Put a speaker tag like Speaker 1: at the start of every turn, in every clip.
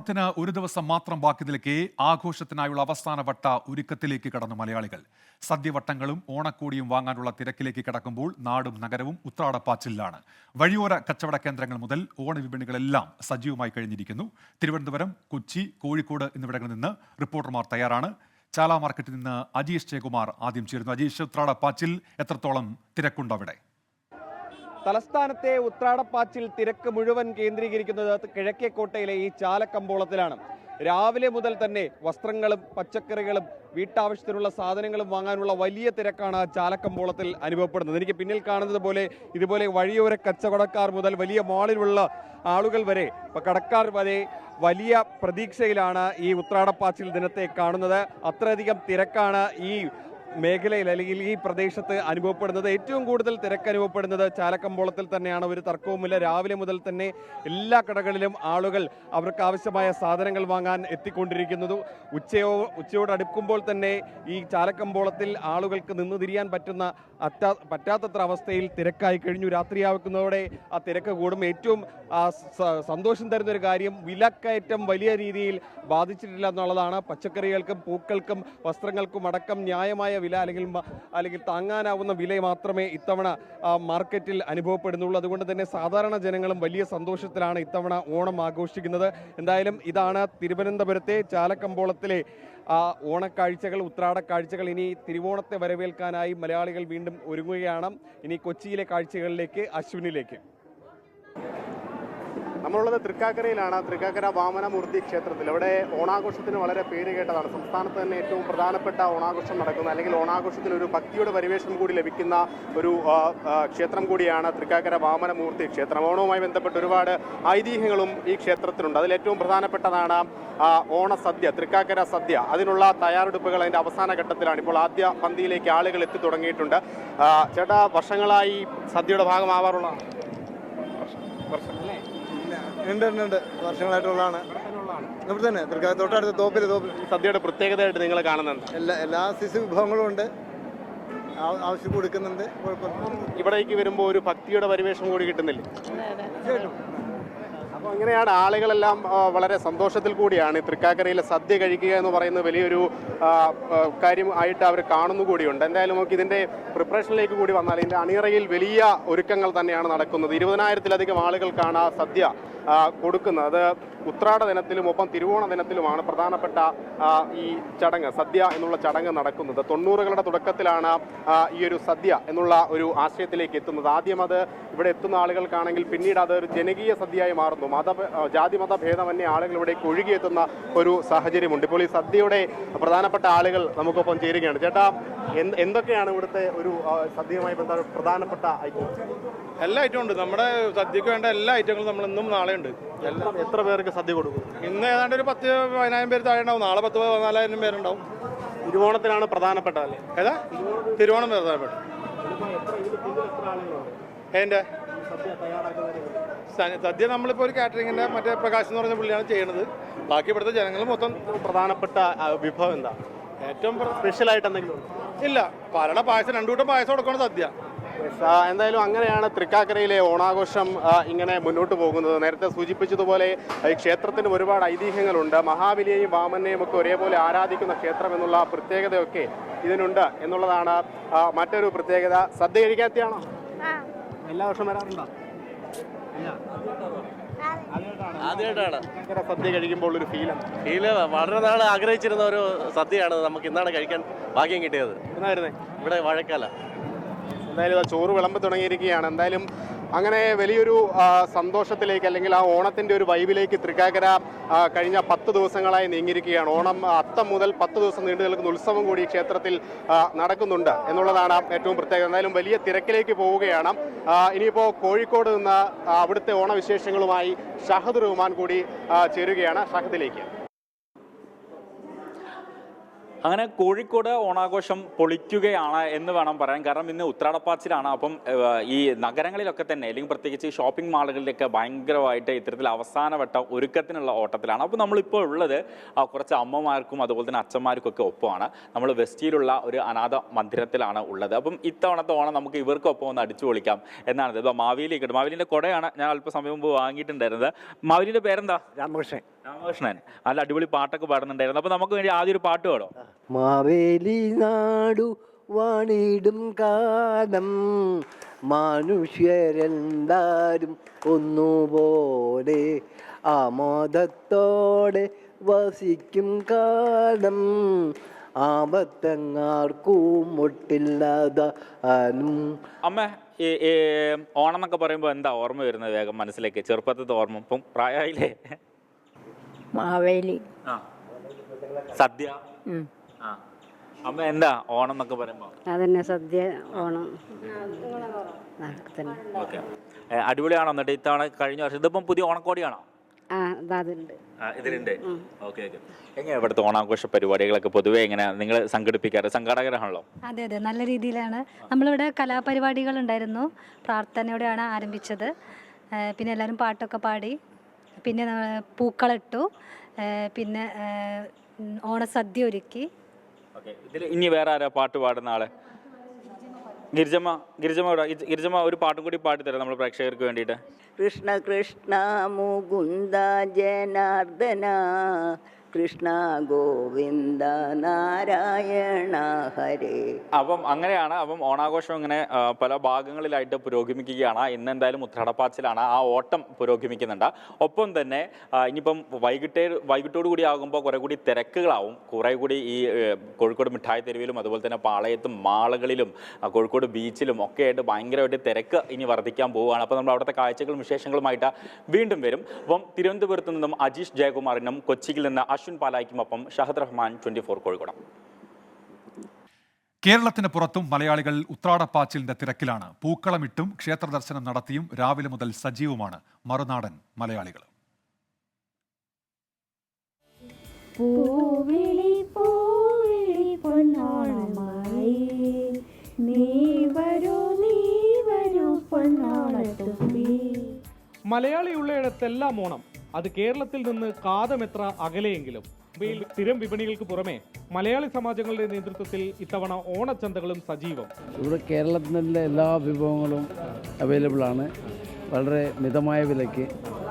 Speaker 1: ത്തിന് ഒരു ദിവസം മാത്രം ബാക്കി നിൽക്കെ ആഘോഷത്തിനായുള്ള അവസാനവട്ട ഒരുക്കത്തിലേക്ക് കടന്നു മലയാളികൾ. സദ്യവട്ടങ്ങളും ഓണക്കോടിയും വാങ്ങാനുള്ള തിരക്കിലേക്ക് കടക്കുമ്പോൾ നാടും നഗരവും ഉത്രാടപ്പാച്ചിലാണ്. വഴിയോര കച്ചവട കേന്ദ്രങ്ങൾ മുതൽ ഓണവിപണികളെല്ലാം സജീവമായി കഴിഞ്ഞിരിക്കുന്നു. തിരുവനന്തപുരം, കൊച്ചി, കോഴിക്കോട് എന്നിവിടങ്ങളിൽ നിന്ന് റിപ്പോർട്ടർമാർ തയ്യാറാണ്. ചാല മാർക്കറ്റിൽ നിന്ന് അജീഷ് ജയകുമാർ ആദ്യം ചേരുന്നു. അജീഷ്, ഉത്രാടപ്പാച്ചിൽ എത്രത്തോളം തിരക്കുണ്ട് അവിടെ?
Speaker 2: തലസ്ഥാനത്തെ ഉത്രാടപ്പാച്ചിൽ തിരക്ക് മുഴുവൻ കേന്ദ്രീകരിക്കുന്നത് കിഴക്കേക്കോട്ടയിലെ ഈ ചാലക്കമ്പോളത്തിലാണ്. രാവിലെ മുതൽ തന്നെ വസ്ത്രങ്ങളും പച്ചക്കറികളും വീട്ടാവശ്യത്തിനുള്ള സാധനങ്ങളും വാങ്ങാനുള്ള വലിയ തിരക്കാണ് ചാലക്കമ്പോളത്തിൽ അനുഭവപ്പെടുന്നത്. എനിക്ക് പിന്നിൽ കാണുന്നത് പോലെ ഇതുപോലെ വഴിയോര കച്ചവടക്കാർ മുതൽ വലിയ മാളിലുള്ള ആളുകൾ വരെ, കടക്കാർ വരെ വലിയ പ്രതീക്ഷയിലാണ് ഈ ഉത്രാടപ്പാച്ചിൽ ദിനത്തെ കാണുന്നത്. അത്രയധികം തിരക്കാണ് ഈ മേഖലയിൽ അല്ലെങ്കിൽ ഈ പ്രദേശത്ത് അനുഭവപ്പെടുന്നത്. ഏറ്റവും കൂടുതൽ തിരക്ക് അനുഭവപ്പെടുന്നത് ചാലക്കമ്പോളത്തിൽ തന്നെയാണ്. ഒരു തർക്കവുമില്ല. രാവിലെ മുതൽ തന്നെ എല്ലാ കടകളിലും ആളുകൾ അവർക്ക് ആവശ്യമായ സാധനങ്ങൾ വാങ്ങാൻ എത്തിക്കൊണ്ടിരിക്കുന്നത്. ഉച്ചയോട് അടുക്കുമ്പോൾ തന്നെ ഈ ചാലക്കമ്പോളത്തിൽ ആളുകൾക്ക് നിന്ന് തിരിയാൻ പറ്റാത്തത്ര അവസ്ഥയിൽ തിരക്കായി കഴിഞ്ഞു. രാത്രിയാക്കുന്നതോടെ ആ തിരക്ക് കൂടും. ഏറ്റവും സന്തോഷം തരുന്നൊരു കാര്യം, വിലക്കയറ്റം വലിയ രീതിയിൽ ബാധിച്ചിട്ടില്ല എന്നുള്ളതാണ്. പച്ചക്കറികൾക്കും പൂക്കൾക്കും വസ്ത്രങ്ങൾക്കും അടക്കം ന്യായമായ വില അല്ലെങ്കിൽ താങ്ങാനാവുന്ന വില മാത്രമേ ഇത്തവണ മാർക്കറ്റിൽ അനുഭവപ്പെടുന്നുള്ളൂ. അതുകൊണ്ട് തന്നെ സാധാരണ ജനങ്ങളും വലിയ സന്തോഷത്തിലാണ് ഇത്തവണ ഓണം ആഘോഷിക്കുന്നത്. എന്തായാലും ഇതാണ് തിരുവനന്തപുരത്തെ ചാലക്കമ്പോളത്തിലെ ഓണക്കാഴ്ചകൾ, ഉത്രാടക്കാഴ്ചകൾ. ഇനി തിരുവോണത്തെ വരവേൽക്കാനായി മലയാളികൾ വീണ്ടും ഒരുങ്ങുകയാണ്. ഇനി കൊച്ചിയിലെ കാഴ്ചകളിലേക്ക്, അശ്വിനിലേക്ക്.
Speaker 3: നമ്മളുള്ളത് തൃക്കാക്കരയിലാണ്. തൃക്കാക്കര വാമനമൂർത്തി ക്ഷേത്രത്തിൽ. അവിടെ ഓണാഘോഷത്തിന് വളരെ പേര് കേട്ടതാണ്. സംസ്ഥാനത്ത് തന്നെ ഏറ്റവും പ്രധാനപ്പെട്ട ഓണാഘോഷം നടക്കുന്ന, അല്ലെങ്കിൽ ഓണാഘോഷത്തിന് ഒരു ഭക്തിയുടെ പരിവേഷം കൂടി ലഭിക്കുന്ന ഒരു ക്ഷേത്രം കൂടിയാണ് തൃക്കാക്കര വാമനമൂർത്തി ക്ഷേത്രം. ഓണവുമായി ബന്ധപ്പെട്ട് ഒരുപാട് ഐതിഹ്യങ്ങളും ഈ ക്ഷേത്രത്തിലുണ്ട്. അതിലേറ്റവും പ്രധാനപ്പെട്ടതാണ് ഓണസദ്യ, തൃക്കാക്കര സദ്യ. അതിനുള്ള തയ്യാറെടുപ്പുകൾ അതിൻ്റെ അവസാന ഘട്ടത്തിലാണ്. ഇപ്പോൾ ആദ്യ പന്തിയിലേക്ക് ആളുകൾ എത്തി തുടങ്ങിയിട്ടുണ്ട്. ചേട്ടാ, വർഷങ്ങളായി സദ്യയുടെ ഭാഗമാവാറുള്ള
Speaker 4: ഉണ്ട് വർഷങ്ങളായിട്ടുള്ളതാണ്. ഇവിടെ തന്നെ തൊട്ടടുത്ത തോപ്പിൽ
Speaker 3: സദ്യയുടെ പ്രത്യേകതയായിട്ട് നിങ്ങൾ കാണുന്നുണ്ട്.
Speaker 4: എല്ലാ വിഭവങ്ങളും ഉണ്ട്, ആവശ്യം കൊടുക്കുന്നുണ്ട്.
Speaker 3: ഇവിടേക്ക് വരുമ്പോൾ ഒരു ഭക്തിയുടെ പരിവേഷം കൂടി കിട്ടുന്നില്ല. അപ്പോൾ അങ്ങനെയാണ് ആളുകളെല്ലാം വളരെ സന്തോഷത്തിൽ കൂടിയാണ് തൃക്കാക്കരയിലെ സദ്യ കഴിക്കുക എന്ന് പറയുന്നത് വലിയൊരു കാര്യം ആയിട്ട് അവർ കാണുന്നു കൂടിയുണ്ട്. എന്തായാലും നമുക്ക് ഇതിൻ്റെ പ്രിപ്പറേഷനിലേക്ക് കൂടി വന്നാൽ ഇതിൻ്റെ അണിയറയിൽ വലിയ ഒരുക്കങ്ങൾ തന്നെയാണ് നടക്കുന്നത്. 20,000-ലധികം ആളുകൾക്കാണ് സദ്യ കൊടുക്കുന്നത്. അത് ഉത്രാട ദിനത്തിലും ഒപ്പം തിരുവോണ ദിനത്തിലുമാണ് പ്രധാനപ്പെട്ട ഈ ചടങ്ങ്, സദ്യ എന്നുള്ള ചടങ്ങ് നടക്കുന്നത്. 90കളുടെ തുടക്കത്തിലാണ് ഈ ഒരു സദ്യ എന്നുള്ള ഒരു ആശയത്തിലേക്ക് എത്തുന്നത്. ആദ്യം അത് ഇവിടെ എത്തുന്ന ആളുകൾക്കാണെങ്കിൽ പിന്നീട് അത് ഒരു ജനകീയ സദ്യയായി മാറുന്നു. ജാതിമത ഭേദമന്യേ ആളുകൾ ഇവിടേക്ക് ഒഴുകിയെത്തുന്ന ഒരു സാഹചര്യമുണ്ട്. ഇപ്പോൾ ഈ സദ്യയുടെ പ്രധാനപ്പെട്ട ആളുകൾ നമുക്കൊപ്പം ചേരുകയാണ്. ചേട്ടാ, എന്തൊക്കെയാണ് ഇവിടുത്തെ ഒരു സദ്യയുമായി ബന്ധപ്പെട്ട പ്രധാനപ്പെട്ട ഐറ്റം?
Speaker 5: എല്ലാ ഐറ്റവും ഉണ്ട്. നമ്മുടെ സദ്യക്ക് വേണ്ട എല്ലാ ഐറ്റങ്ങളും നമ്മൾ ഇന്നും നാളെ ഉണ്ട്.
Speaker 3: എത്ര പേർക്ക് സദ്യ കൊടുക്കും?
Speaker 5: ഇന്ന് ഏതാണ്ട് ഒരു 10,000-15,000 പേര് താഴെ ഉണ്ടാവും. നാളെ 10,000-14,000 പേരുണ്ടാവും.
Speaker 3: തിരുവോണത്തിനാണ് പ്രധാനപ്പെട്ടതല്ലേ?
Speaker 5: ഏതാ തിരുവോണം പ്രധാനപ്പെട്ട? എൻ്റെ സദ്യ നമ്മളിപ്പോൾ ഒരു കാറ്ററിങ്ങിൻ്റെ മറ്റേ പ്രകാശ് എന്ന് പറഞ്ഞ പുള്ളിയാണ് ചെയ്യുന്നത്. ബാക്കി ഇവിടുത്തെ ജനങ്ങൾ മൊത്തം.
Speaker 3: പ്രധാനപ്പെട്ട വിഭവം എന്താ?
Speaker 5: ഏറ്റവും
Speaker 3: സ്പെഷ്യലായിട്ട് എന്തെങ്കിലും
Speaker 5: ഇല്ല, പലരുടെ പായസം, 2 കൂട്ടം പായസം കൊടുക്കണം സദ്യ.
Speaker 3: എന്തായാലും അങ്ങനെയാണ് തൃക്കാക്കരയിലെ ഓണാഘോഷം ഇങ്ങനെ മുന്നോട്ട് പോകുന്നത്. നേരത്തെ സൂചിപ്പിച്ചതുപോലെ ഈ ക്ഷേത്രത്തിന് ഒരുപാട് ഐതിഹ്യങ്ങളുണ്ട്. മഹാബലിയെയും വാമനെയും ഒക്കെ ഒരേപോലെ ആരാധിക്കുന്ന ക്ഷേത്രം എന്നുള്ള പ്രത്യേകതയൊക്കെ ഇതിനുണ്ട് എന്നുള്ളതാണ് മറ്റൊരു പ്രത്യേകത. സദ്യ കഴിക്കാത്തയാണോ? എല്ലാ വർഷം വരാറുണ്ടോ?
Speaker 6: ആദ്യമായിട്ടാണ്
Speaker 3: സദ്യ കഴിക്കുമ്പോൾ ഒരു ഫീല്
Speaker 6: വളരെ നാൾ ആഗ്രഹിച്ചിരുന്ന ഒരു സദ്യയാണ്. നമുക്ക് ഇന്നാണ് കഴിക്കാൻ ഭാഗ്യം കിട്ടിയത്.
Speaker 3: എന്നായിരുന്നേ?
Speaker 6: ഇവിടെ വാഴക്കാല.
Speaker 3: എന്തായാലും ചോറ് വിളമ്പ് തുടങ്ങിയിരിക്കുകയാണ്. എന്തായാലും അങ്ങനെ വലിയൊരു സന്തോഷത്തിലേക്ക്, അല്ലെങ്കിൽ ആ ഓണത്തിൻ്റെ ഒരു വൈബിലേക്ക് തൃക്കാക്കര കഴിഞ്ഞ 10 ദിവസങ്ങളായി നീങ്ങിയിരിക്കുകയാണ്. ഓണം അത്തം മുതൽ 10 ദിവസം നീണ്ടു നിൽക്കുന്ന ഉത്സവം കൂടി ക്ഷേത്രത്തിൽ നടക്കുന്നുണ്ട് എന്നുള്ളതാണ് ഏറ്റവും പ്രത്യേകത. എന്തായാലും വലിയ തിരക്കിലേക്ക് പോവുകയാണ്. ഇനിയിപ്പോൾ കോഴിക്കോട് നിന്ന് അവിടുത്തെ ഓണവിശേഷങ്ങളുമായി ഷഹദ് റഹ്മാൻ കൂടി ചേരുകയാണ്. ഷഹദിലേക്ക്.
Speaker 7: അങ്ങനെ കോഴിക്കോട് ഓണാഘോഷം പൊളിക്കുകയാണ് എന്ന് വേണം പറയാൻ. കാരണം ഇന്ന് ഉത്രാടപ്പാച്ചിലാണ്. അപ്പം ഈ നഗരങ്ങളിലൊക്കെ തന്നെ അല്ലെങ്കിൽ പ്രത്യേകിച്ച് ഷോപ്പിംഗ് മാളുകളിലൊക്കെ ഭയങ്കരമായിട്ട് ഇത്തരത്തിൽ അവസാനവട്ട ഒരുക്കത്തിനുള്ള ഓട്ടത്തിലാണ്. അപ്പോൾ നമ്മളിപ്പോൾ ഉള്ളത് കുറച്ച് അമ്മമാർക്കും അതുപോലെ തന്നെ അച്ഛന്മാർക്കൊക്കെ ഒപ്പമാണ്. നമ്മൾ വെസ്റ്റിയിലുള്ള ഒരു അനാഥ മന്ദിരത്തിലാണ് ഉള്ളത്. അപ്പം ഇത്തവണത്തെ ഓണം നമുക്ക് ഇവർക്കൊപ്പം ഒന്ന് അടിച്ചു പൊളിക്കാം എന്നാണ്. ഇപ്പോൾ മാവേലിയൊക്കെ മാവേലിൻ്റെ കുടയാണ് ഞാൻ അല്പസമയം മുമ്പ് വാങ്ങിയിട്ടുണ്ടായിരുന്നത്. മാവേലിൻ്റെ പേരെന്താ? രാമകൃഷ്ണൻ. നല്ല അടിപൊളി പാട്ടൊക്കെ പാടുന്നുണ്ടായിരുന്നു. അപ്പോൾ നമുക്ക് വേണ്ടി ആദ്യം ഒരു പാട്ട് പാടോ?
Speaker 8: മാവേലി നാടു വാണിടും കാലം മനുഷ്യരെന്താരും ഒന്നുപോലെ ആമോദത്തോടെ വസിക്കും കാലം ആപത്തങ്ങാർക്കും മുട്ടില്ലാതാനും.
Speaker 7: അമ്മ ഈ ഓണം എന്നൊക്കെ പറയുമ്പോൾ എന്താ ഓർമ്മ വരുന്നത് വേഗം മനസ്സിലേക്ക്? ചെറുപ്പത്തെ ഓർമ്മ. ഇപ്പം പ്രായമായില്ലേ?
Speaker 9: മാവേലി,
Speaker 7: സദ്യ. അമ്മ എന്താ ഓണം എന്നൊക്കെ പറയുമ്പോ?
Speaker 9: അതന്നെ സദ്യ, ഓണം.
Speaker 7: ഓക്കെ, അടിപൊളിയാണോ? എന്നിട്ട് ഇത്തവണ കഴിഞ്ഞ വർഷം ഇതിപ്പം പുതിയ ഓണക്കോടിയാണോ? ഇതിലുണ്ട്. Okay okay. എങ്ങനെ ഇവിടുത്തെ ഓണാഘോഷ പരിപാടികളൊക്കെ പൊതുവെ എങ്ങനെ നിങ്ങൾ സംഘടിപ്പിക്കാറ്? സംഘാടകരാണല്ലോ.
Speaker 10: അതെ അതെ, നല്ല രീതിയിലാണ്. നമ്മളിവിടെ കലാപരിപാടികൾ ഉണ്ടായിരുന്നു. പ്രാർത്ഥനയോടെയാണ് ആരംഭിച്ചത്. പിന്നെ എല്ലാവരും പാട്ടൊക്കെ പാടി, പിന്നെ പൂക്കളിട്ടു, പിന്നെ ഓണസദ്യ ഒരുക്കി.
Speaker 7: ഇതിൽ ഇനി വേറെ ആരാ പാട്ട് പാടുന്ന ആള്? ഗിരിജമ്മ ഒരു പാട്ടും കൂടി പാടിത്തരാം നമ്മൾ പ്രേക്ഷകർക്ക് വേണ്ടിയിട്ട്.
Speaker 9: കൃഷ്ണ കൃഷ്ണ മുകുന്ദ ജനാർദ്ദന കൃഷ്ണ ഗോവിന്ദ നാരായണ ഹരേ.
Speaker 7: അപ്പം അങ്ങനെയാണ്. അപ്പം ഓണാഘോഷം ഇങ്ങനെ പല ഭാഗങ്ങളിലായിട്ട് പുരോഗമിക്കുകയാണ്. ഇന്ന് എന്തായാലും ഉത്രാടപ്പാച്ചിലാണ്. ആ ഓട്ടം പുരോഗമിക്കുന്നുണ്ട്. ഒപ്പം തന്നെ ഇനിയിപ്പം വൈകിട്ടോടു കൂടി ആകുമ്പോൾ കുറേ കൂടി തിരക്കുകളാവും. കുറേ കൂടി ഈ കോഴിക്കോട് മിഠായി തെരുവിലും അതുപോലെ തന്നെ പാളയത്തും മാളുകളിലും കോഴിക്കോട് ബീച്ചിലും ഒക്കെ ആയിട്ട് ഭയങ്കരമായിട്ട് തിരക്ക് ഇനി വർദ്ധിക്കാൻ പോവുകയാണ്. അപ്പോൾ നമ്മൾ അവിടുത്തെ കാഴ്ചകളും വിശേഷങ്ങളുമായിട്ട് വീണ്ടും വരും. അപ്പം തിരുവനന്തപുരത്ത് നിന്നും അജീഷ് ജയകുമാറിനും കൊച്ചിയിൽ നിന്ന് അശ്വിൻ പാലായ്ക്കുമൊപ്പം ഷഹദ് റഹ്മാൻ, 24 കോഴിക്കോട്.
Speaker 1: കേരളത്തിന് പുറത്തും മലയാളികൾ ഉത്രാടപ്പാച്ചിലിന്റെ തിരക്കിലാണ്. പൂക്കളമിട്ടും ക്ഷേത്ര ദർശനം നടത്തിയും രാവിലെ മുതൽ സജീവമാണ് മറുനാടൻ മലയാളികൾ.
Speaker 2: മലയാളിയുള്ളയിടത്തെല്ലാം ഓണം. അത് കേരളത്തിൽ നിന്ന് കാതമെത്ര അകലെയെങ്കിലും. സ്ഥിരം വിപണികൾക്ക് പുറമെ മലയാളി സമാജങ്ങളുടെ നേതൃത്വത്തിൽ ഇത്തവണ ഓണച്ചന്തകളും സജീവം.
Speaker 11: ഇവിടെ കേരളത്തിലെ എല്ലാ വിഭവങ്ങളും അവൈലബിൾ ആണ്. വളരെ മിതമായ വിലയ്ക്ക്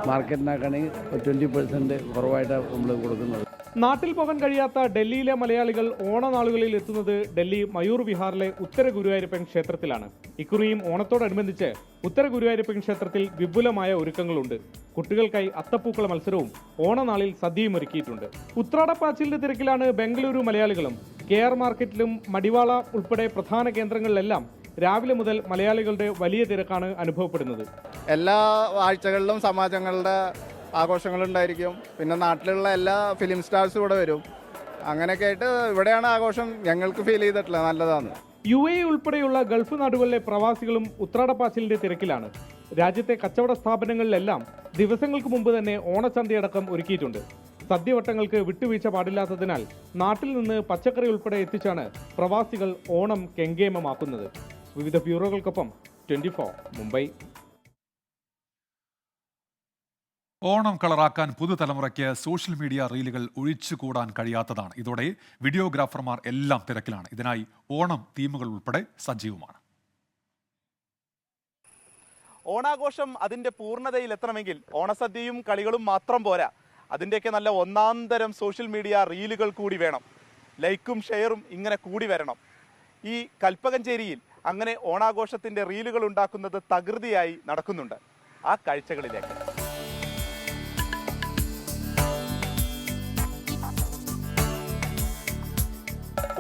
Speaker 11: മാർക്കറ്റിനാക്കുകയാണെങ്കിൽ 20% കുറവായിട്ടാണ് നമ്മൾ കൊടുക്കുന്നത്.
Speaker 2: നാട്ടിൽ പോകാൻ കഴിയാത്ത ഡൽഹിയിലെ മലയാളികൾ ഓണനാളുകളിൽ എത്തുന്നത് ഡൽഹി മയൂർ വിഹാറിലെ ഉത്തര ഗുരുവായൂരപ്പൻ ക്ഷേത്രത്തിലാണ്. ഇക്കുറിയും ഓണത്തോടനുബന്ധിച്ച് ഉത്തര ഗുരുവായൂരപ്പൻ ക്ഷേത്രത്തിൽ വിപുലമായ ഒരുക്കങ്ങളുണ്ട്. കുട്ടികൾക്കായി അത്തപ്പൂക്കള മത്സരവും ഓണനാളിൽ സദ്യയും ഒരുക്കിയിട്ടുണ്ട്. ഉത്രാടപ്പാച്ചിലിന്റെ തിരക്കിലാണ് ബംഗളൂരു മലയാളികളും. KR മാർക്കറ്റിലും മടിവാള ഉൾപ്പെടെ പ്രധാന കേന്ദ്രങ്ങളിലെല്ലാം രാവിലെ മുതൽ മലയാളികളുടെ വലിയ തിരക്കാണ് അനുഭവപ്പെടുന്നത്.
Speaker 3: എല്ലാ ആഴ്ചകളിലും സമാജങ്ങളുടെ ആഘോഷങ്ങളുണ്ടായിരിക്കും. പിന്നെ നാട്ടിലുള്ള എല്ലാ ഫിലിം സ്റ്റാർസും ഇവിടെ വരും. അങ്ങനെയൊക്കെ ആയിട്ട് ഇവിടെയാണ് ആഘോഷം ഞങ്ങൾക്ക് ഫീൽ ചെയ്തിട്ടുള്ളത്. നല്ലതാണ്.
Speaker 2: UAE ഉൾപ്പെടെയുള്ള ഗൾഫ് നാടുകളിലെ പ്രവാസികളും ഉത്രാടപ്പാച്ചിലിന്റെ തിരക്കിലാണ്. രാജ്യത്തെ കച്ചവട സ്ഥാപനങ്ങളിലെല്ലാം ദിവസങ്ങൾക്ക് മുമ്പ് തന്നെ ഓണച്ചന്തയടക്കം ഒരുക്കിയിട്ടുണ്ട്. സദ്യവട്ടങ്ങൾക്ക് വിട്ടുവീഴ്ച പാടില്ലാത്തതിനാൽ നാട്ടിൽ നിന്ന് പച്ചക്കറി ഉൾപ്പെടെ എത്തിച്ചാണ് പ്രവാസികൾ ഓണം കെങ്കേമമാക്കുന്നത്. വിവിധ ബ്യൂറോകൾക്കൊപ്പം 24 മുംബൈ.
Speaker 1: ഓണം കളറാക്കാൻ പുതുതലമുറയ്ക്ക് സോഷ്യൽ മീഡിയ റീലുകൾ ഒഴിച്ചുകൂടാൻ കഴിയാത്തതാണ്. ഇതോടെ വീഡിയോഗ്രാഫർമാർ എല്ലാം തിരക്കിലാണ്. ഇതിനായി ഓണം തീമുകൾ ഉൾപ്പെടെ സജീവമാണ്.
Speaker 12: ഓണാഘോഷം അതിൻ്റെ പൂർണ്ണതയിലെത്തണമെങ്കിൽ ഓണസദ്യയും കളികളും മാത്രം പോരാ. അതിൻ്റെയൊക്കെ നല്ല ഒന്നാന്തരം സോഷ്യൽ മീഡിയ റീലുകൾ കൂടി വേണം. ലൈക്കും ഷെയറും ഇങ്ങനെ കൂടി വരണം. ഈ കൽപ്പകഞ്ചേരിയിൽ അങ്ങനെ ഓണാഘോഷത്തിൻ്റെ റീലുകൾ ഉണ്ടാക്കുന്നത് തകൃതിയായി നടക്കുന്നുണ്ട്. ആ കാഴ്ചകളിലേക്ക്.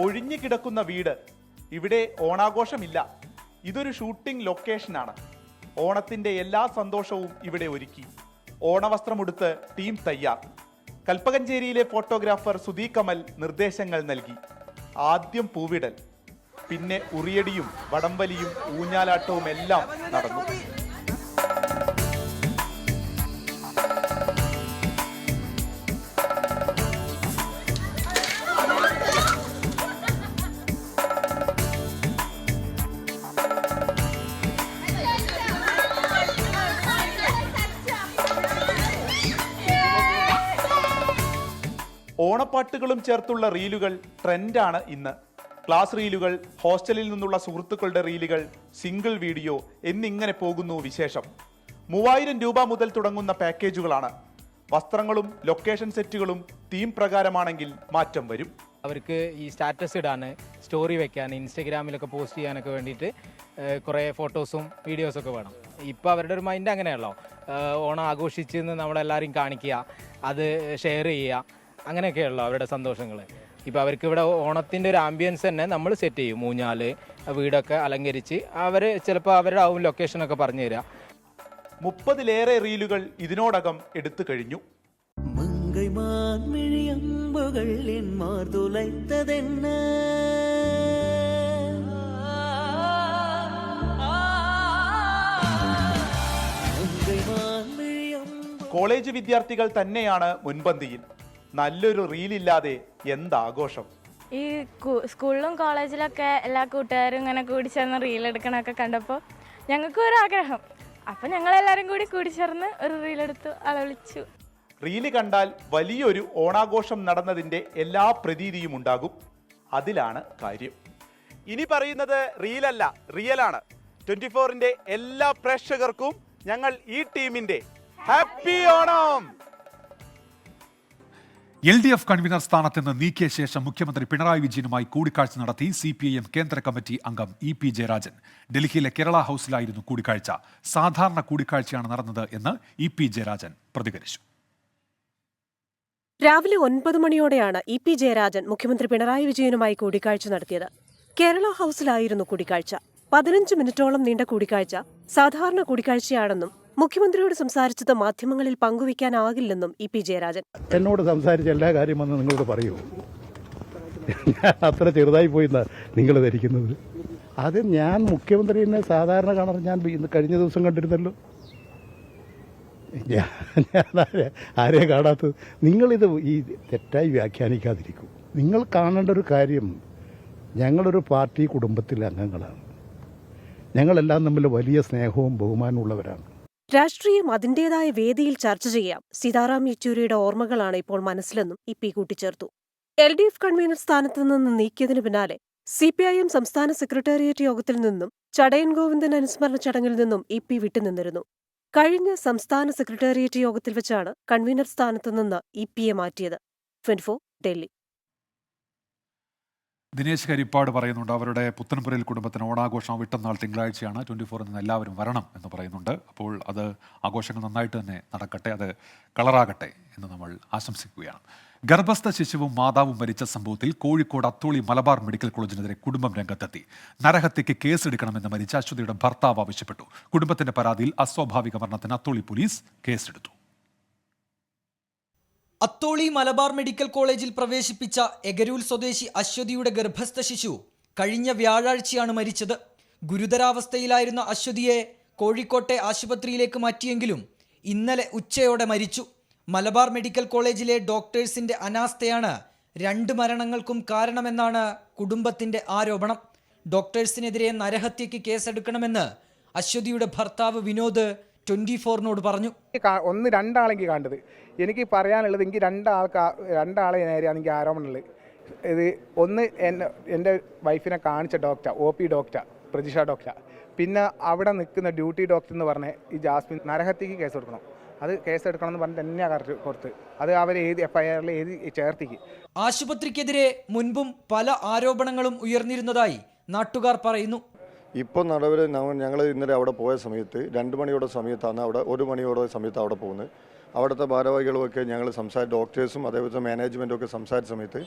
Speaker 12: ഒഴിഞ്ഞു കിടക്കുന്ന വീട്. ഇവിടെ ഓണാഘോഷമില്ല. ഇതൊരു ഷൂട്ടിംഗ് ലൊക്കേഷനാണ്. ഓണത്തിൻ്റെ എല്ലാ സന്തോഷവും ഇവിടെ ഒരുക്കി. ഓണവസ്ത്രമുടുത്ത് ടീം തയ്യാർ. കൽപ്പകഞ്ചേരിയിലെ ഫോട്ടോഗ്രാഫർ സുധീ കമൽ നിർദ്ദേശങ്ങൾ നൽകി. ആദ്യം പൂവിടൽ, പിന്നെ ഉറിയടിയും വടംവലിയും ഊഞ്ഞാലാട്ടവും എല്ലാം നടന്നു. ഓണപ്പാട്ടുകളും ചേർത്തുള്ള റീലുകൾ ട്രെൻഡാണ് ഇന്ന്. ക്ലാസ് റീലുകൾ, ഹോസ്റ്റലിൽ നിന്നുള്ള സുഹൃത്തുക്കളുടെ റീലുകൾ, സിംഗിൾ വീഡിയോ എന്നിങ്ങനെ പോകുന്നു വിശേഷം. 3000 രൂപ മുതൽ തുടങ്ങുന്ന പാക്കേജുകളാണ്. വസ്ത്രങ്ങളും ലൊക്കേഷൻ സെറ്റുകളും തീം പ്രകാരമാണെങ്കിൽ മാറ്റം വരും.
Speaker 13: അവർക്ക് ഈ സ്റ്റാറ്റസ് ഇടാൻ, സ്റ്റോറി വെക്കാൻ, ഇൻസ്റ്റഗ്രാമിലൊക്കെ പോസ്റ്റ് ചെയ്യാനൊക്കെ വേണ്ടിയിട്ട് കുറേ ഫോട്ടോസും വീഡിയോസൊക്കെ വേണം. ഇപ്പോൾ അവരുടെ ഒരു മൈൻഡ് അങ്ങനെയല്ലോ, ഓണം ആഘോഷിച്ചെന്ന് നമ്മളെല്ലാവരും കാണിക്കുക, അത് ഷെയർ ചെയ്യുക, അങ്ങനെയൊക്കെയുള്ളൂ അവരുടെ സന്തോഷങ്ങൾ. ഇപ്പോൾ അവർക്ക് ഇവിടെ ഓണത്തിൻ്റെ ഒരു ആംബിയൻസ് തന്നെ നമ്മൾ സെറ്റ് ചെയ്യും. ഊഞ്ഞാൽ, വീടൊക്കെ അലങ്കരിച്ച് അവർ ചിലപ്പോൾ അവരുടെ ആവും ലൊക്കേഷനൊക്കെ പറഞ്ഞു തരിക.
Speaker 12: 30-ലേറെ റീലുകൾ ഇതിനോടകം എടുത്തു കഴിഞ്ഞു. കോളേജ് വിദ്യാർത്ഥികൾ തന്നെയാണ് മുൻപന്തിയിൽ. നല്ലൊരു റീലില്ലാതെ എന്താഘോഷം.
Speaker 14: ഈ സ്കൂളിലും കോളേജിലൊക്കെ എല്ലാ കൂട്ടുകാരും ഇങ്ങനെ കൂടി ചേർന്ന് റീലെടുക്കണമൊക്കെ കണ്ടപ്പോൾ ഞങ്ങൾക്കും ഒരു ആഗ്രഹം. അപ്പം ഞങ്ങളെല്ലാവരും കൂടി ചേർന്ന് ഒരു റീലെടുത്തു, വിളിച്ചു.
Speaker 12: റീല് കണ്ടാൽ വലിയൊരു ഓണാഘോഷം നടന്നതിൻ്റെ എല്ലാ പ്രതീതിയും ഉണ്ടാകും. അതിലാണ് കാര്യം. ഇനി പറയുന്നത് റീലല്ല, റിയലാണ്. 24ന്റെ എല്ലാ പ്രേക്ഷകർക്കും ഞങ്ങൾ ഈ ടീമിന്റെ ഹാപ്പി ഓണം.
Speaker 1: LDF കൺവീനർ സ്ഥാനത്ത് നിന്ന് നീക്കിയ ശേഷം മുഖ്യമന്ത്രി പിണറായി വിജയനുമായി കൂടിക്കാഴ്ച നടത്തി CPIM കേന്ദ്ര കമ്മിറ്റി അംഗം EP ജയരാജൻ. ഡൽഹിയിലെ കേരള ഹൗസിലായിരുന്നു കൂടിക്കാഴ്ച. സാധാരണ കൂടിക്കാഴ്ചയാണ് നടന്നത് എന്ന് EP ജയരാജൻ പ്രതികരിച്ചു.
Speaker 15: രാവിലെ 9 മണിയോടെയാണ് EP ജയരാജൻ മുഖ്യമന്ത്രി പിണറായി വിജയനുമായി കൂടിക്കാഴ്ച നടത്തിയത്. കേരള ഹൗസിലായിരുന്നു കൂടിക്കാഴ്ച. 15 മിനിറ്റോളം നീണ്ട കൂടിക്കാഴ്ച സാധാരണ കൂടിക്കാഴ്ചയാണെന്നും മുഖ്യമന്ത്രിയോട് സംസാരിച്ചത് മാധ്യമങ്ങളിൽ പങ്കുവയ്ക്കാനാകില്ലെന്നും EP ജയരാജൻ.
Speaker 16: എന്നോട് സംസാരിച്ച എല്ലാ കാര്യമെന്ന് നിങ്ങളോട് പറയൂ. ഞാൻ അത്ര ചെറുതായി പോയിന്നാ നിങ്ങൾ ധരിക്കുന്നത്. അത് ഞാൻ മുഖ്യമന്ത്രിനെ സാധാരണ കാണാൻ ഞാൻ ഇന്ന് കഴിഞ്ഞ ദിവസം കണ്ടിരുന്നല്ലോ. ഞാൻ ആരെയും കാണാത്തത്. നിങ്ങളിത് ഈ തെറ്റായി വ്യാഖ്യാനിക്കാതിരിക്കൂ. നിങ്ങൾ കാണേണ്ട ഒരു കാര്യം, ഞങ്ങളൊരു പാർട്ടി കുടുംബത്തിലെ അംഗങ്ങളാണ്. ഞങ്ങളെല്ലാം തമ്മിൽ വലിയ സ്നേഹവും ബഹുമാനവും ഉള്ളവരാണ്.
Speaker 15: രാഷ്ട്രീയം അതിന്റേതായ വേദിയിൽ ചർച്ച ചെയ്യാം. സീതാറാം യെച്ചൂരിയുടെ ഓർമ്മകളാണ് ഇപ്പോൾ മനസ്സിലെന്നും EP കൂട്ടിച്ചേർത്തു. LDF കൺവീനർ സ്ഥാനത്ത് നിന്ന് നീക്കിയതിനു പിന്നാലെ CPIM സംസ്ഥാന സെക്രട്ടേറിയറ്റ് യോഗത്തിൽ നിന്നും ചടയൻ ഗോവിന്ദൻ അനുസ്മരണ ചടങ്ങിൽ നിന്നും EP വിട്ടുനിന്നിരുന്നു. കഴിഞ്ഞ സംസ്ഥാന സെക്രട്ടേറിയറ്റ് യോഗത്തിൽ വെച്ചാണ് കൺവീനർ സ്ഥാനത്ത് നിന്ന് EPയെ മാറ്റിയത്. 24 ഡൽഹി.
Speaker 1: ദിനേശ് കരിപ്പാട് പറയുന്നുണ്ട്, അവരുടെ പുത്തൻപുരയിൽ കുടുംബത്തിന് ഓണാഘോഷം വിട്ടുന്നാൾ തിങ്കളാഴ്ചയാണ്. 24 നിന്ന് എല്ലാവരും വരണം എന്ന് പറയുന്നുണ്ട്. അപ്പോൾ അത് ആഘോഷങ്ങൾ നന്നായിട്ട് തന്നെ നടക്കട്ടെ, അത് കളറാകട്ടെ എന്ന് നമ്മൾ ആശംസിക്കുകയാണ്. ഗർഭസ്ഥ ശിശുവും മാതാവും മരിച്ച സംഭവത്തിൽ കോഴിക്കോട് അത്തോളി മലബാർ മെഡിക്കൽ കോളേജിനെതിരെ കുടുംബം രംഗത്തെത്തി. നരഹത്യയ്ക്ക് കേസെടുക്കണമെന്ന് മരിച്ച അശ്വതിയുടെ ഭർത്താവ് ആവശ്യപ്പെട്ടു. കുടുംബത്തിന്റെ പരാതിയിൽ അസ്വാഭാവിക മരണത്തിന് അത്തോളി പോലീസ് കേസെടുത്തു.
Speaker 17: അത്തോളി മലബാർ മെഡിക്കൽ കോളേജിൽ പ്രവേശിപ്പിച്ച എഗരൂൽ സ്വദേശി അശ്വതിയുടെ ഗർഭസ്ഥ ശിശു കഴിഞ്ഞ വ്യാഴാഴ്ചയാണ് മരിച്ചത്. ഗുരുതരാവസ്ഥയിലായിരുന്ന അശ്വതിയെ കോഴിക്കോട്ടെ ആശുപത്രിയിലേക്ക് മാറ്റിയെങ്കിലും ഇന്നലെ ഉച്ചയോടെ മരിച്ചു. മലബാർ മെഡിക്കൽ കോളേജിലെ ഡോക്ടേഴ്സിന്റെ അനാസ്ഥയാണ് 2 മരണങ്ങൾക്കും കാരണമെന്നാണ് കുടുംബത്തിന്റെ ആരോപണം. ഡോക്ടേഴ്സിനെതിരെ നരഹത്യയ്ക്ക് കേസെടുക്കണമെന്ന് അശ്വതിയുടെ ഭർത്താവ് വിനോദ് 24നോട് പറഞ്ഞു.
Speaker 18: 2 കണ്ടത് എനിക്ക് പറയാനുള്ളത്, എനിക്ക് രണ്ടാളെ നേരെയാണ് എനിക്ക് ആരോപണമുള്ളത്. ഇത് ഒന്ന് എൻ്റെ വൈഫിനെ കാണിച്ച doctor, OP doctor Prajisha doctor, പിന്നെ അവിടെ നിൽക്കുന്ന ഡ്യൂട്ടി ഡോക്ടർ എന്ന് പറഞ്ഞ ഈ ജാസ്മിൻ നരഹത്യക്ക് കേസെടുക്കണം. അത് കേസെടുക്കണം എന്ന് പറഞ്ഞ് തന്നെയാണ് കൊടുത്ത്. അത് അവർ FIR ചേർത്തിക്ക്.
Speaker 17: ആശുപത്രിക്കെതിരെ മുൻപും പല ആരോപണങ്ങളും ഉയർന്നിരുന്നതായി നാട്ടുകാർ പറയുന്നു.
Speaker 19: ഇപ്പോൾ നിലവിൽ ഞങ്ങൾ ഇന്നലെ അവിടെ പോയ സമയത്ത് 2 മണിയോടെ സമയത്താണ് അവിടെ 1 മണിയോടെ സമയത്ത് അവിടെ പോകുന്നത്. അവിടുത്തെ ഭാരവാഹികളുമൊക്കെ ഞങ്ങൾ ഡോക്ടേഴ്സും അതേപോലെ മാനേജ്മെൻറ്റും ഒക്കെ സംസാരിച്ച സമയത്ത്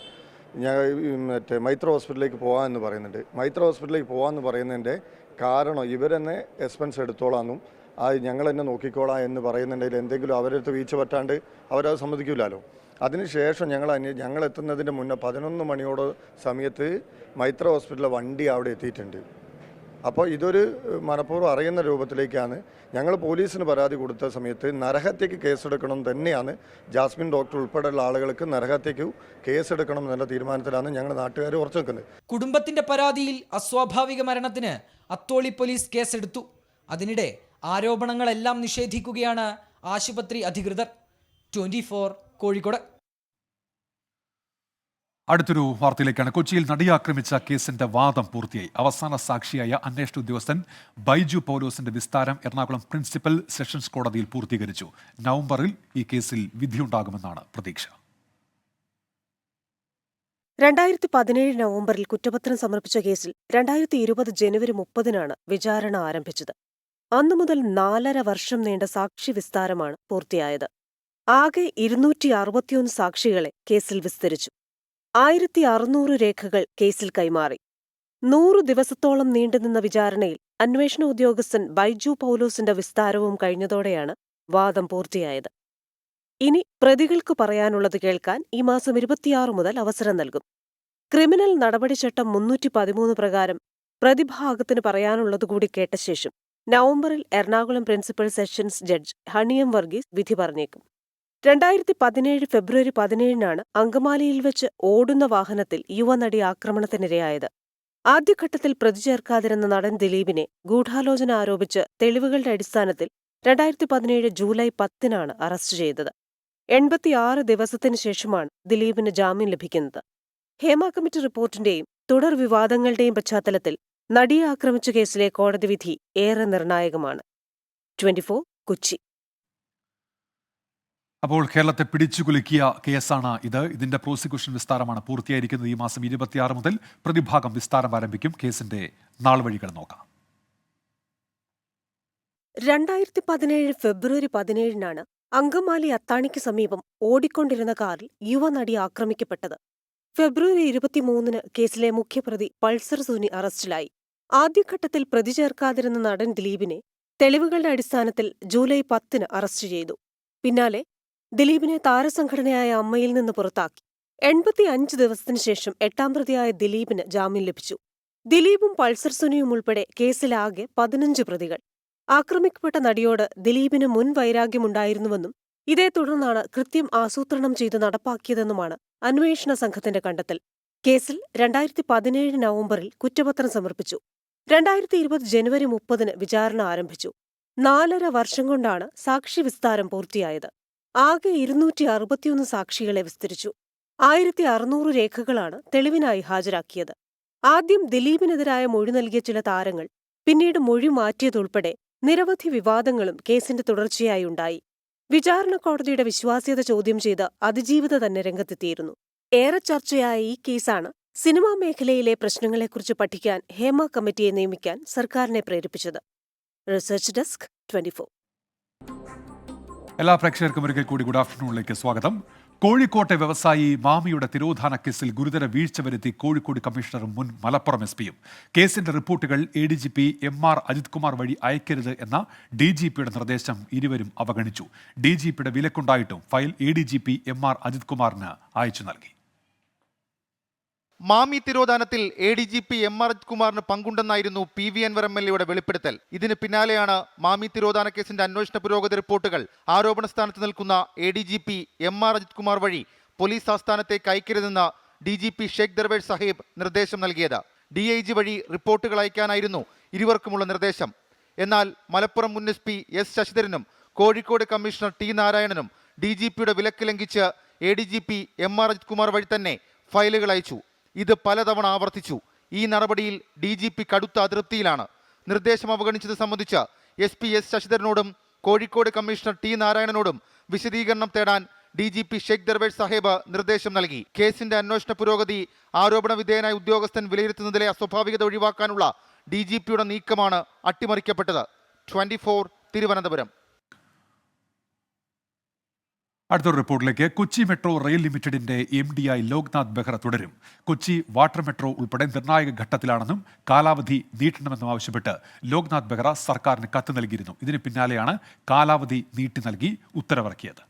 Speaker 19: മറ്റേ മൈത്ര ഹോസ്പിറ്റലിലേക്ക് പോകാമെന്ന് പറയുന്നുണ്ട്. മൈത്ര ഹോസ്പിറ്റലിലേക്ക് പോകാമെന്ന് പറയുന്നതിൻ്റെ കാരണം ഇവരെന്നെ എക്സ്പെൻസ് എടുത്തോളാമെന്നും ഞങ്ങൾ തന്നെ നോക്കിക്കോളാം എന്ന് പറയുന്നുണ്ടെങ്കിൽ എന്തെങ്കിലും അവരടുത്ത് വീഴ്ച പറ്റാണ്ട് അവരത് സമ്മതിക്കില്ലല്ലോ. അതിനുശേഷം ഞങ്ങൾ എത്തുന്നതിൻ്റെ മുന്നേ 11 മണിയോടെ സമയത്ത് മൈത്ര ഹോസ്പിറ്റലിലെ വണ്ടി അവിടെ എത്തിയിട്ടുണ്ട്. അപ്പോൾ ഇതൊരു മനഃപൂർവ്വം അറിയുന്ന രൂപത്തിലേക്കാണ്. ഞങ്ങൾ പോലീസിന് പരാതി കൊടുത്ത സമയത്ത് നരഹത്യയ്ക്ക് കേസെടുക്കണം തന്നെയാണ്. ജാസ്മിൻ ഡോക്ടർ ഉൾപ്പെടെയുള്ള ആളുകൾക്ക് നരഹത്യയ്ക്ക് കേസെടുക്കണം എന്നുള്ള തീരുമാനത്തിലാണ് ഞങ്ങൾ നാട്ടുകാർ ഉറച്ചു നിൽക്കുന്നത്.
Speaker 17: കുടുംബത്തിന്റെ പരാതിയിൽ അസ്വാഭാവിക മരണത്തിന് അത്തോളി പോലീസ് കേസെടുത്തു. അതിനിടെ ആരോപണങ്ങളെല്ലാം നിഷേധിക്കുകയാണ് ആശുപത്രി അധികൃതർ. 24 കോഴിക്കോട്.
Speaker 1: അടുത്തൊരു വാർത്തയിലേക്കാണ്. കൊച്ചിയിൽ നടിയെ ആക്രമിച്ച കേസിന്റെ വാദം പൂർത്തിയായി. അവസാന സാക്ഷിയായ അന്വേഷണ ഉദ്യോഗസ്ഥൻ ബൈജു പൗലോസിന്റെ വിസ്താരം എറണാകുളം പ്രിൻസിപ്പൽ സെഷൻസ് കോടതിയിൽ പൂർത്തീകരിച്ചു. നവംബറിൽ ഈ കേസിൽ വിധിയുണ്ടാകുമെന്നാണ് പ്രതീക്ഷ.
Speaker 15: 2017 നവംബറിൽ കുറ്റപത്രം സമർപ്പിച്ച കേസിൽ 2020 ജനുവരി 30-നാണ് വിചാരണ ആരംഭിച്ചത്. അന്നു മുതൽ 4.5 വർഷം നീണ്ട സാക്ഷി വിസ്താരമാണ് പൂർത്തിയായത്. ആകെ 261 സാക്ഷികളെ കേസിൽ വിസ്തരിച്ചു. 1600 രേഖകൾ കേസിൽ കൈമാറി. 100 ദിവസത്തോളം നീണ്ടുനിന്ന വിചാരണയിൽ അന്വേഷണ ഉദ്യോഗസ്ഥൻ ബൈജു പൗലോസിന്റെ വിസ്താരവും കഴിഞ്ഞതോടെയാണ് വാദം പൂർത്തിയായത്. ഇനി പ്രതികൾക്ക് പറയാനുള്ളത് കേൾക്കാൻ ഈ മാസം 26 മുതൽ അവസരം നൽകും. ക്രിമിനൽ നടപടിച്ചട്ടം 313 പ്രകാരം പ്രതിഭാഗത്തിന് പറയാനുള്ളതുകൂടി കേട്ട ശേഷം നവംബറിൽ എറണാകുളം പ്രിൻസിപ്പൽ സെഷൻസ് ജഡ്ജ് ഹണിയം വർഗീസ് വിധി പറഞ്ഞേക്കും. 2017 ഫെബ്രുവരി 17-നാണ് അങ്കമാലിയിൽ വെച്ച് ഓടുന്ന വാഹനത്തിൽ യുവനടി ആക്രമണത്തിനിരയായത്. ആദ്യഘട്ടത്തിൽ പ്രതി ചേർക്കാതിരുന്ന നടൻ ദിലീപിനെ ഗൂഢാലോചന ആരോപിച്ച് തെളിവുകളുടെ അടിസ്ഥാനത്തിൽ 2017 ജൂലൈ 10-നാണ് അറസ്റ്റ് ചെയ്തത്. 86 ദിവസത്തിനു ശേഷമാണ് ദിലീപിന് ജാമ്യം ലഭിക്കുന്നത്. ഹേമ കമ്മിറ്റി റിപ്പോർട്ടിന്റെയും തുടർ വിവാദങ്ങളുടെയും പശ്ചാത്തലത്തിൽ നടിയെ ആക്രമിച്ച കേസിലെ കോടതി വിധി ഏറെ നിർണായകമാണ്. 24 കൊച്ചി.
Speaker 1: അപ്പോൾ കേരളത്തെ പിടിച്ചുകുലുക്കിയ കേസാണ് ഇത്. ഇതിന്റെ പ്രോസിക്യൂഷൻ വിസ്താരമാണ് പൂർത്തിയായിരിക്കുന്നത്. ഈ മാസം 26 മുതൽ പ്രതിഭാഗം വിസ്താരം ആരംഭിക്കും. കേസിന്റെ നാൾവഴികൾ നോക്കാം.
Speaker 15: 2017 ഫെബ്രുവരി 17-നാണ് അങ്കമാലി അത്താണിക്ക് സമീപം ഓടിക്കൊണ്ടിരുന്ന കാറിൽ യുവനടി ആക്രമിക്കപ്പെട്ടത്. ഫെബ്രുവരി 23-ന് കേസിലെ മുഖ്യപ്രതി പൾസർ സുനി അറസ്റ്റിലായി. ആദ്യഘട്ടത്തിൽ പ്രതി ചേർക്കാതിരുന്ന നടൻ ദിലീപിനെ തെളിവുകളുടെ അടിസ്ഥാനത്തിൽ ജൂലൈ 10-ന് അറസ്റ്റ് ചെയ്തു. പിന്നാലെ ദിലീപിനെ താരസംഘടനയായ അമ്മയിൽ നിന്ന് പുറത്താക്കി. 85 ദിവസത്തിനു ശേഷം 8-ാം പ്രതിയായ ദിലീപിന് ജാമ്യം ലഭിച്ചു. ദിലീപും പൾസർ സുനിയും ഉൾപ്പെടെ കേസിലാകെ 15 പ്രതികൾ. ആക്രമിക്കപ്പെട്ട നടിയോട് ദിലീപിന് മുൻ വൈരാഗ്യമുണ്ടായിരുന്നുവെന്നും ഇതേ തുടർന്നാണ് കൃത്യം ആസൂത്രണം ചെയ്ത് നടപ്പാക്കിയതെന്നുമാണ് അന്വേഷണ സംഘത്തിന്റെ കണ്ടെത്തൽ. കേസിൽ 2017 നവംബറിൽ കുറ്റപത്രം സമർപ്പിച്ചു. 2020 ജനുവരി 30-ന് വിചാരണ ആരംഭിച്ചു. 4.5 വർഷം കൊണ്ടാണ് സാക്ഷി വിസ്താരം പൂർത്തിയായത്. ആകെ 261 സാക്ഷികളെ വിസ്തരിച്ചു. 1600 രേഖകളാണ് തെളിവിനായി ഹാജരാക്കിയത്. ആദ്യം ദിലീപിനെതിരായ മൊഴി നൽകിയ ചില താരങ്ങൾ പിന്നീട് മൊഴി മാറ്റിയതുൾപ്പെടെ നിരവധി വിവാദങ്ങളും കേസിന്റെ തുടർച്ചയായി ഉണ്ടായി. വിചാരണ കോടതിയുടെ വിശ്വാസ്യത ചോദ്യം ചെയ്ത് അതിജീവിത തന്നെ രംഗത്തെത്തിയിരുന്നു. ഏറെ ചർച്ചയായ ഈ കേസാണ് സിനിമാ മേഖലയിലെ പ്രശ്നങ്ങളെക്കുറിച്ച് പഠിക്കാൻ ഹേമ കമ്മിറ്റിയെ നിയമിക്കാൻ സർക്കാരിനെ പ്രേരിപ്പിച്ചത്. Research desk 24.
Speaker 1: എല്ലാ പ്രേക്ഷകർക്കും ഒരിക്കൽ കൂടി ഗുഡ് ആഫ്റ്റർനൂണിലേക്ക് സ്വാഗതം. കോഴിക്കോട്ടെ വ്യവസായി മാമിയുടെ തിരോധാന കേസിൽ ഗുരുതര വീഴ്ച വരുത്തി കോഴിക്കോട് കമ്മീഷണറും മുൻ മലപ്പുറം എസ്പിയും. കേസിന്റെ റിപ്പോർട്ടുകൾ ADGP MR അജിത് കുമാർ വഴി അയക്കരുത് എന്ന DGPയുടെ നിർദ്ദേശം ഇരുവരും അവഗണിച്ചു. DGPയുടെ വിലക്കുണ്ടായിട്ടും ഫയൽ ADGP MR അജിത് കുമാറിന് അയച്ചു നൽകി.
Speaker 12: മാമി തിരോധാനത്തിൽ ADGP MR അജിത് കുമാറിന് പങ്കുണ്ടെന്നായിരുന്നു PV അൻവർ MLAയുടെ വെളിപ്പെടുത്തൽ. ഇതിന് പിന്നാലെയാണ് മാമി തിരോധാന കേസിന്റെ അന്വേഷണ പുരോഗതി റിപ്പോർട്ടുകൾ ആരോപണ സ്ഥാനത്ത് നിൽക്കുന്ന ADGP MR അജിത് കുമാർ വഴി പോലീസ് ആസ്ഥാനത്തേക്ക് അയക്കരുതെന്ന് DGP ഷേഖ് ദർവേഷ് സാഹിബ് നിർദ്ദേശം നൽകിയത്. DIG വഴി റിപ്പോർട്ടുകൾ അയക്കാനായിരുന്നു ഇരുവർക്കുമുള്ള നിർദ്ദേശം. എന്നാൽ മലപ്പുറം മുൻ SP S ശശിധരനും കോഴിക്കോട് കമ്മീഷണർ T നാരായണനും DGPയുടെ വിലക്ക് ലംഘിച്ച് ADGP MR അജിത് കുമാർ വഴി തന്നെ ഫയലുകൾ അയച്ചു. ഇത് പലതവണ ആവർത്തിച്ചു. ഈ നടപടിയിൽ DGP കടുത്ത അതൃപ്തിയിലാണ്. നിർദ്ദേശം അവഗണിച്ചത് സംബന്ധിച്ച് SP S ശശിധരനോടും കോഴിക്കോട് കമ്മീഷണർ T നാരായണനോടും വിശദീകരണം തേടാൻ DGP ഷേഖ് ദർവേഷ് സാഹിബ് നിർദ്ദേശം നൽകി. കേസിന്റെ അന്വേഷണ പുരോഗതി ആരോപണ വിധേയനായ ഉദ്യോഗസ്ഥൻ വിലയിരുത്തുന്നതിലെ അസ്വാഭാവികത ഒഴിവാക്കാനുള്ള DGPയുടെ നീക്കമാണ് അട്ടിമറിക്കപ്പെട്ടത്. 24 തിരുവനന്തപുരം.
Speaker 1: അടുത്തൊരു റിപ്പോർട്ടിലേക്ക്. കൊച്ചി മെട്രോ റെയിൽ ലിമിറ്റഡിന്റെ MD-ആയി ലോക്നാഥ് ബെഹ്റ തുടരും. കൊച്ചി വാട്ടർ മെട്രോ ഉൾപ്പെടെ നിർണായക ഘട്ടത്തിലാണെന്നും കാലാവധി നീട്ടണമെന്നും ആവശ്യപ്പെട്ട് ലോക്നാഥ് ബെഹ്റ സർക്കാരിന് കത്ത് നൽകിയിരുന്നു. ഇതിന് പിന്നാലെയാണ് കാലാവധി നീട്ടി നൽകി ഉത്തരവിറക്കിയത്.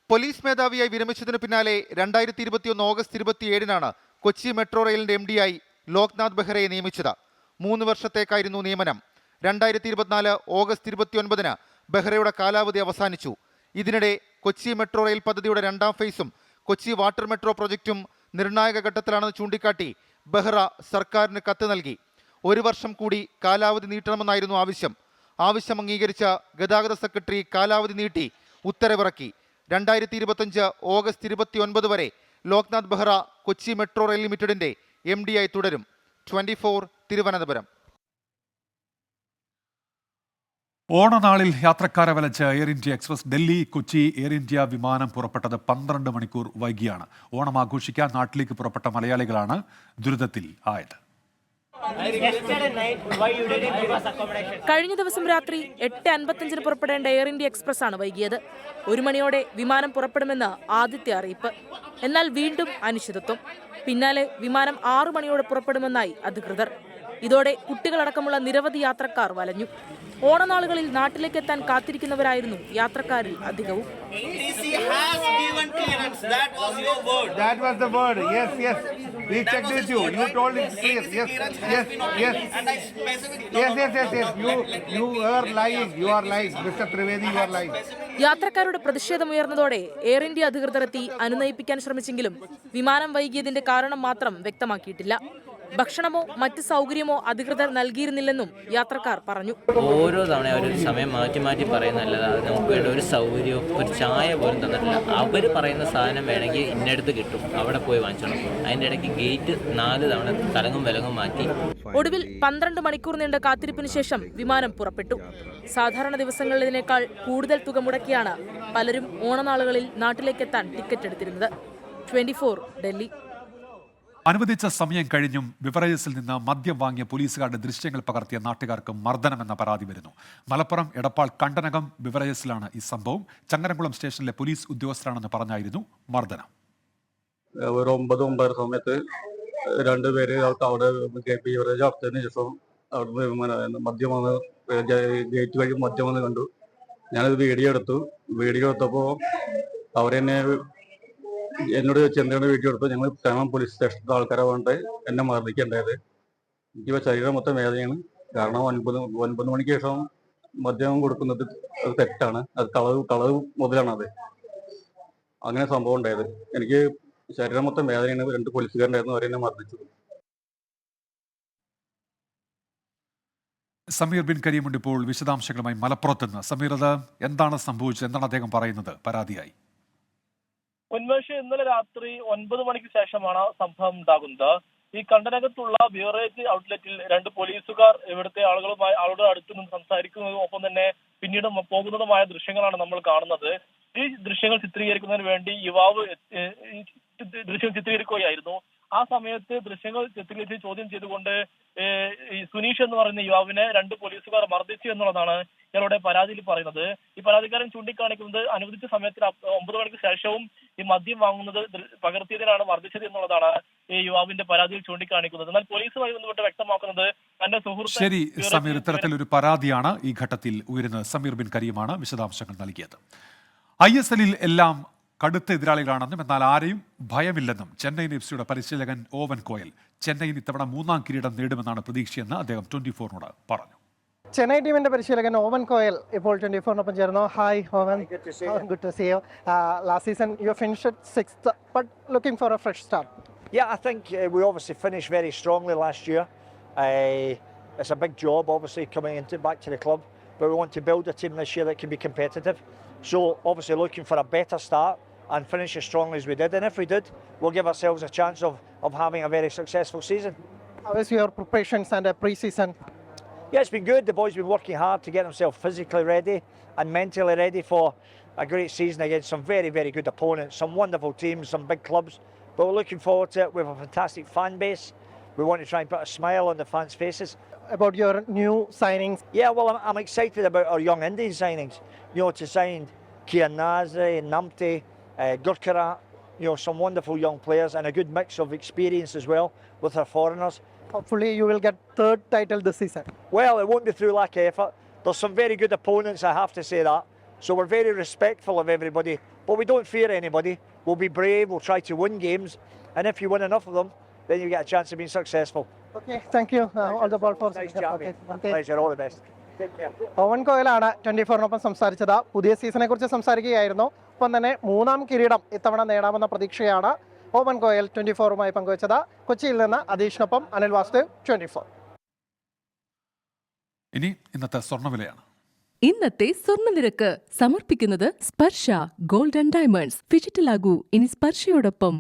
Speaker 12: പോലീസ് മേധാവിയായി വിരമിച്ചതിനു പിന്നാലെ 2021 ഓഗസ്റ്റ് 27-നാണ് കൊച്ചി മെട്രോ റെയിലിന്റെ MD-ആയി ലോക്നാഥ് ബെഹ്റയെ നിയമിച്ചത്. 3 വർഷത്തേക്കായിരുന്നു നിയമനം. 2024 ഓഗസ്റ്റ് 29-ന് ബെഹ്റയുടെ കാലാവധി അവസാനിച്ചു. ഇതിനിടെ കൊച്ചി മെട്രോ റെയിൽ പദ്ധതിയുടെ 2ാം ഫേസും കൊച്ചി വാട്ടർ മെട്രോ പ്രൊജക്റ്റും നിർണായക ഘട്ടത്തിലാണെന്ന് ചൂണ്ടിക്കാട്ടി ബെഹ്റ സർക്കാരിന് കത്ത് നൽകി. 1 വർഷം കൂടി കാലാവധി നീട്ടണമെന്നായിരുന്നു ആവശ്യം. ആവശ്യം അംഗീകരിച്ച ഗതാഗത സെക്രട്ടറി കാലാവധി നീട്ടി ഉത്തരവിറക്കി.
Speaker 20: 2025 ഓഗസ്റ്റ് 29 വരെ ലോക്നാഥ് ബെഹ്റ കൊച്ചി മെട്രോ റെയിൽ ലിമിറ്റഡിന്റെ MD ആയി തുടരും. 24 തിരുവനന്തപുരം.
Speaker 1: ഓണനാളിൽ യാത്രക്കാരെ വലച്ച് air India express Delhi Kochi air India വിമാനം പുറപ്പെട്ടത് 12 മണിക്കൂർ വൈകിയാണ്. ഓണം ആഘോഷിക്കാൻ നാട്ടിലേക്ക് പുറപ്പെട്ട മലയാളികളാണ് ദുരിതത്തിൽ ആയത്.
Speaker 21: കഴിഞ്ഞ ദിവസം രാത്രി 8:55 പുറപ്പെടേണ്ട എയർ ഇന്ത്യ എക്സ്പ്രസ് ആണ് വൈകിയത്. 1 മണിയോടെ വിമാനം പുറപ്പെടുമെന്ന് ആദ്യത്തെ അറിയിപ്പ്. എന്നാൽ വീണ്ടും അനിശ്ചിതത്വം. പിന്നാലെ വിമാനം 6 മണിയോടെ പുറപ്പെടുമെന്നായി അധികൃതർ. ഇതോടെ കുട്ടികളടക്കമുള്ള നിരവധി യാത്രക്കാർ വലഞ്ഞു. ഓണനാളുകളിൽ നാട്ടിലേക്ക് എത്താൻ കാത്തിരിക്കുന്നവരായിരുന്നു യാത്രക്കാരിൽ അധികവും. യാത്രക്കാരുടെ പ്രതിഷേധമുയർന്നതോടെ എയർ ഇന്ത്യ അധികൃതർ എത്തി അനുനയിപ്പിക്കാൻ ശ്രമിച്ചെങ്കിലും വിമാനം വൈകിയതിന്റെ കാരണം മാത്രം വ്യക്തമാക്കിയിട്ടില്ല. ഭക്ഷണമോ മറ്റ് സൗകര്യമോ അധികൃതർ നൽകിയിരുന്നില്ലെന്നും യാത്രക്കാർ പറഞ്ഞു.
Speaker 22: ഓരോ തവണ ഒരു സമയം മാറ്റി മാറ്റി പറയുന്നതല്ലാതെ നമുക്ക് വേണ്ട ഒരു സൗകര്യവും ഒരു ചായ പോലും തന്നിട്ടില്ല. അവർ പറയുന്ന സാധനം വേണമെങ്കിൽ ഇന്നടുത്ത് കിട്ടും, അവിടെ പോയി വാങ്ങിച്ചോണം. അതിൻ്റെ ഇടയ്ക്ക് ഗേറ്റ് 4 തവണ തലങ്ങും വിലങ്ങും മാറ്റി.
Speaker 21: ഒടുവിൽ 12 മണിക്കൂർ നീണ്ട കാത്തിരിപ്പിന് ശേഷം വിമാനം പുറപ്പെട്ടു. സാധാരണ ദിവസങ്ങളിലേതിനേക്കാൾ കൂടുതൽ തുക മുടക്കിയാണ് പലരും ഓണനാളുകളിൽ നാട്ടിലേക്കെത്താൻ ടിക്കറ്റ് എടുത്തിരുന്നത്. 24 ഡൽഹി.
Speaker 1: അനുവദിച്ച സമയം കഴിഞ്ഞും ബിവറേജസിൽ നിന്ന് മദ്യം വാങ്ങിയ പോലീസുകാരുടെ ദൃശ്യങ്ങൾ പകർത്തിയ നാട്ടുകാർക്ക് മർദ്ദനമെന്ന പരാതി വരുന്നു. മലപ്പുറം എടപ്പാൾ കണ്ടനകം ബിവറേജസിലാണ് ഈ സംഭവം. ചങ്ങരംകുളം സ്റ്റേഷനിലെ പോലീസ് ഉദ്യോഗസ്ഥരാണെന്ന് പറഞ്ഞായിരുന്നു മർദ്ദനം.
Speaker 23: ഒരു 9-9 സമയത്ത് 2 പേര് അവിടെ ബിവറേജ് അടച്ചതിന് ശേഷം അവിടെ മദ്യം വന്ന് ഗേറ്റ് വഴി മദ്യം വന്ന് കണ്ടു. ഞാനത് വീഡിയോ എടുത്തപ്പോൾ അവരെന്നെ എന്നോട് ചോദിച്ചു എന്താണ് വീഡിയോ എടുത്തു. ഞങ്ങൾ കാണാൻ പോലീസ് സ്റ്റേഷനിലെ ആൾക്കാരെ വേണ്ടത് എന്നെ മർദ്ദിക്കേണ്ടത്. എനിക്കിപ്പോൾ ശരീരം മൊത്തം വേദനയാണ്. കാരണം 9 മണിക്ക് ശേഷം മദ്യം കൊടുക്കുന്നത് അത് തെറ്റാണ്. അത് കളവ് മുതലാണത്. അങ്ങനെ സംഭവം ഉണ്ടായത്. എനിക്ക് ശരീരം മൊത്തം വേദനയാണ്. 2 പോലീസുകാരുണ്ടായിരുന്നു, അവരെന്നെ മർദ്ദിച്ചു.
Speaker 1: സമീർ ബിൻ കരീമുണ്ട് ഇപ്പോൾ വിശദാംശങ്ങളുമായി മലപ്പുറത്ത് നിന്ന്. സമീർ, അത് എന്താണ് സംഭവിച്ചത്? എന്താണ് അദ്ദേഹം പറയുന്നത് പരാതിയായി?
Speaker 24: ഉന്മേഷ്, ഇന്നലെ രാത്രി 9 മണിക്ക് ശേഷമാണ് സംഭവം ഉണ്ടാകുന്നത്. ഈ കണ്ടനകത്തുള്ള ബിവറേജ് ഔട്ട്ലെറ്റിൽ 2 പോലീസുകാർ ഇവിടുത്തെ ആളുകളുടെ അടുത്ത് നിന്ന് സംസാരിക്കുന്നതും ഒപ്പം തന്നെ പിന്നീട് പോകുന്നതുമായ ദൃശ്യങ്ങളാണ് നമ്മൾ കാണുന്നത്. ഈ ദൃശ്യങ്ങൾ ചിത്രീകരിക്കുന്നതിന് വേണ്ടി യുവാവ് ദൃശ്യം ചിത്രീകരിക്കുകയായിരുന്നു. ആ സമയത്ത് ദൃശ്യങ്ങൾ ചിത്രീകരിച്ച് ചോദ്യം ചെയ്തുകൊണ്ട് ഈ സുനീഷ് എന്ന് പറയുന്ന യുവാവിനെ 2 പോലീസുകാർ മർദ്ദിച്ചു എന്നുള്ളതാണ് ഇയാളുടെ പരാതിയിൽ പറയുന്നത്. ഈ പരാതിക്കാരൻ ചൂണ്ടിക്കാണിക്കുന്നത് അനുവദിച്ച സമയത്തിന് 9 മണിക്ക് ശേഷവും ഈ മദ്യം വാങ്ങുന്നത് പകർത്തിയതിനാണ് മർദ്ദിച്ചത് എന്നുള്ളതാണ് ഈ യുവാവിന്റെ പരാതിയിൽ ചൂണ്ടിക്കാണിക്കുന്നത്. എന്നാൽ പോലീസുമായി ബന്ധപ്പെട്ട് വ്യക്തമാക്കുന്നത് തന്റെ സുഹൃത്ത്.
Speaker 1: ശരി സമീർ, ഇത്തരത്തിലൊരു പരാതിയാണ് ഈ ഘട്ടത്തിൽ ഉയരുന്നത്. സമീർ ബിൻ കരീമാണ് വിശദാംശങ്ങൾ നൽകിയത്. ISL എല്ലാം കടുത്ത എതിരാളികളാണെന്നും എന്നാൽ ആരെയും ഭയമില്ലെന്നും ചെന്നൈയിൻ FC പരിശീലകൻ ഓവൻ കോയൽ. ചെന്നൈയിൻ ഇത്തവണ 3ാം കിരീടം നേടുമെന്നാണ് പ്രതീക്ഷയെന്ന് അദ്ദേഹം 24നോട് പറഞ്ഞു.
Speaker 25: ചെന്നൈ ടീമിന്റെ പരിശീലകൻ ഓവൻ കോയൽ ഇപ്പോൾ 24നൊപ്പം ചേർന്നു. Hi Owen, good to see you. Last season you finished 6th, but looking for a fresh start.
Speaker 26: Yeah, I think we obviously finished very strongly last year. It's a big job, obviously, coming back to the club, but we want to build a team this year that can be competitive. So obviously looking for a better start and finish as strongly as we did. And if we did, we'll give ourselves a chance of having a very successful season.
Speaker 25: How is your preparations and pre-season?
Speaker 26: Yeah, it's been good. The boys have been working hard to get themselves physically ready and mentally ready for a great season against some very, very good opponents, some wonderful teams, some big clubs. But we're looking forward to it. We have a fantastic fan base. We want to try and put a smile on the fans' faces.
Speaker 25: About your new signings?
Speaker 26: Yeah, well, I'm excited about our young Indian signings. You know, to sign Kian Nazri, Namte, Gurkharat, you know, some wonderful young players and a good mix of experience as well with our foreigners.
Speaker 25: Hopefully you will get 3rd title this season.
Speaker 26: Well, it won't be through lack of effort. There's some very good opponents, I have to say that. So we're very respectful of everybody, but we don't fear anybody. We'll be brave, we'll try to win games, and if you win enough of them, then you get a chance of being successful.
Speaker 25: Okay, thank you. All the ball for
Speaker 26: nice job. Pleasure, all the best. Take care.
Speaker 25: Owen കോയലാണ് 24നൊപ്പം സംസാരിച്ചത്. പുതിയ സീസണെ കുറിച്ച് സംസാരിക്കുകയായിരുന്നു. ഒപ്പം തന്നെ 3ാം കിരീടം ഇത്തവണ നേടാമെന്ന പ്രതീക്ഷയാണ് ഓവൻ കോയൽ 24മായി പങ്കുവച്ചത്. കൊച്ചിയിൽ നിന്ന് അധീഷിനൊപ്പം അനിൽ വാസുദേവ്, 24.
Speaker 1: ഇനി ഇന്നത്തെ സ്വർണ്ണവിലയാണ്.
Speaker 4: ഇന്നത്തെ സ്വർണ്ണനിരക്ക് സമർപ്പിക്കുന്നത് സ്പർശ ഗോൾഡ് ആൻഡ് ഡയമണ്ട്സ്. ഫിജിറ്റലാകൂ ഇനി സ്പർശയോടൊപ്പം.